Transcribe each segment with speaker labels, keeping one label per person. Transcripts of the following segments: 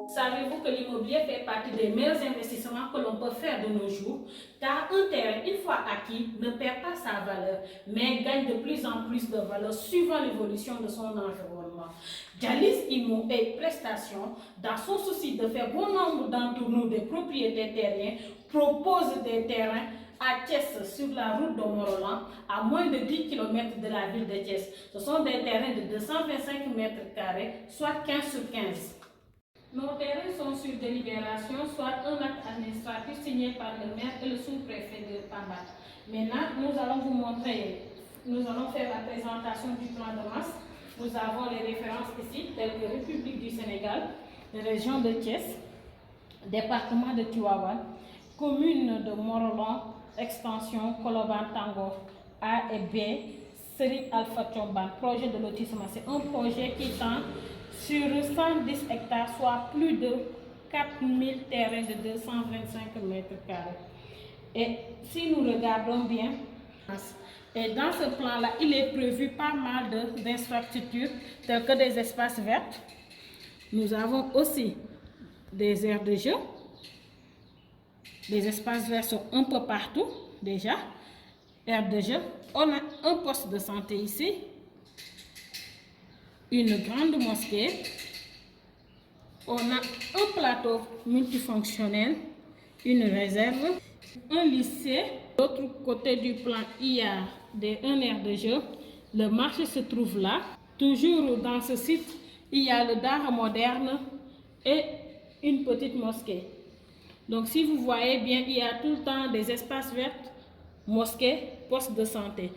Speaker 1: Savez-vous que l'immobilier fait partie des meilleurs investissements que l'on peut faire de nos jours, car un terrain, une fois acquis, ne perd pas sa valeur, mais gagne de plus en plus de valeur suivant l'évolution de son environnement. Jalis Immo et Prestations, dans son souci de faire bon nombre d'entre nous des propriétaires terriens, propose des terrains à Thiès, sur la route de Morolan, à moins de 10 km de la ville de Thiès. Ce sont des terrains de 225 mètres carrés, soit 15 sur 15. Nos terrains sont sur délibération, soit un acte administratif signé par le maire et le sous-préfet de Pambat. Maintenant, nous allons vous montrer, nous allons faire la présentation du plan de masse. Nous avons les références ici, telles que République du Sénégal, région de Thiès, département de Tivaouane, commune de Morolan, extension Koloban Tango A et B, série Alpha Chomban, projet de lotissement. C'est un projet qui tend sur 110 hectares, soit plus de 4000 terrains de 225 mètres carrés. Et si nous regardons bien, et dans ce plan-là, il est prévu pas mal d'infrastructures telles que des espaces verts. Nous avons aussi des aires de jeu. Les espaces verts sont un peu partout déjà. Aires de jeu. On a un poste de santé ici. Une grande mosquée. On a un plateau multifonctionnel. Une réserve. Un lycée. De l'autre côté du plan, il y a un aire de jeu. Le marché se trouve là. Toujours dans ce site, il y a le Dara moderne et une petite mosquée. Donc si vous voyez bien, il y a tout le temps des espaces verts, mosquées, postes de santé.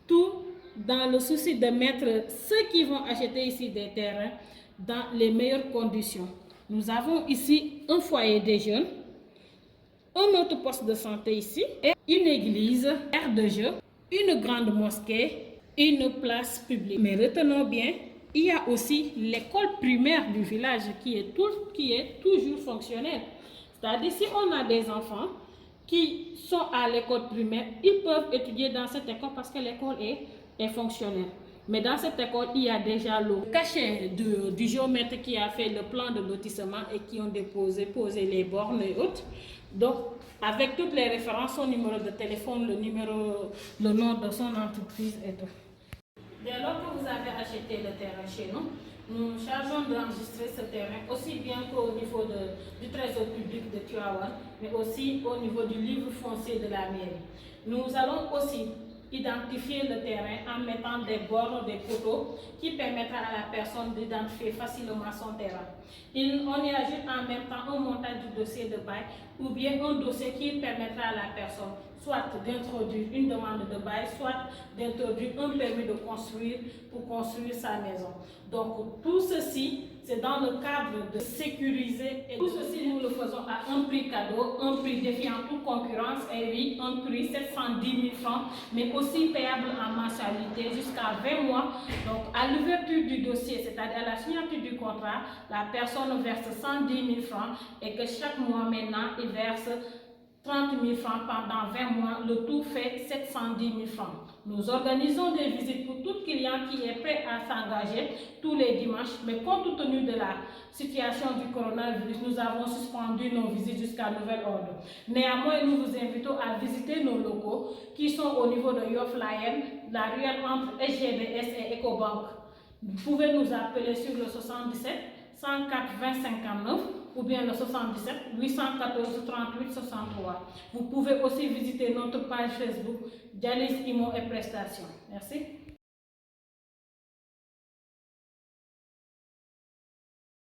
Speaker 1: Tout dans le souci de mettre ceux qui vont acheter ici des terrains dans les meilleures conditions. Nous avons ici un foyer des jeunes, un autre poste de santé ici, et une église, aire de jeu, une grande mosquée, une place publique. Mais retenons bien, il y a aussi l'école primaire du village qui est toujours fonctionnelle. C'est-à-dire, si on a des enfants qui sont à l'école primaire, ils peuvent étudier dans cette école parce que l'école est fonctionnelle. Mais dans cette école, il y a déjà le cachet du géomètre qui a fait le plan de lotissement et qui ont posé les bornes et autres. Donc, avec toutes les références, son numéro de téléphone, le nom de son entreprise et tout. Dès lors que vous avez acheté le terrain chez nous, nous chargeons d'enregistrer ce terrain aussi bien qu'au niveau du trésor public de Tivaouane, mais aussi au niveau du livre foncier de la mairie. Nous allons aussi identifier le terrain en mettant des bornes, des poteaux qui permettra à la personne d'identifier facilement son terrain. On y ajoute en même temps un montage du dossier de bail ou bien un dossier qui permettra à la personne soit d'introduire une demande de bail, soit d'introduire un permis de construire pour construire sa maison. Donc tout ceci, c'est dans le cadre de sécuriser et tout ceci, nous le faisons à un prix cadeau, un prix défiant toute concurrence et oui, un prix 710 000 francs, mais aussi payable en mensualité jusqu'à 20 mois. Donc à l'ouverture du dossier, c'est-à-dire à la signature du contrat, la personne verse 110 000 francs et que chaque mois maintenant, il verse 30 000 francs pendant 20 mois, le tout fait 710 000 francs. Nous organisons des visites pour tout client qui est prêt à s'engager tous les dimanches, mais compte tenu de la situation du coronavirus, nous avons suspendu nos visites jusqu'à nouvel ordre. Néanmoins, nous vous invitons à visiter nos locaux qui sont au niveau de Yoflayen, la ruelle entre SGBS et Ecobank. Vous pouvez nous appeler sur le 77 104 20 59 ou bien le 77 814 38 63. Vous pouvez aussi visiter notre page Facebook Jalis Immo et Prestations. Merci.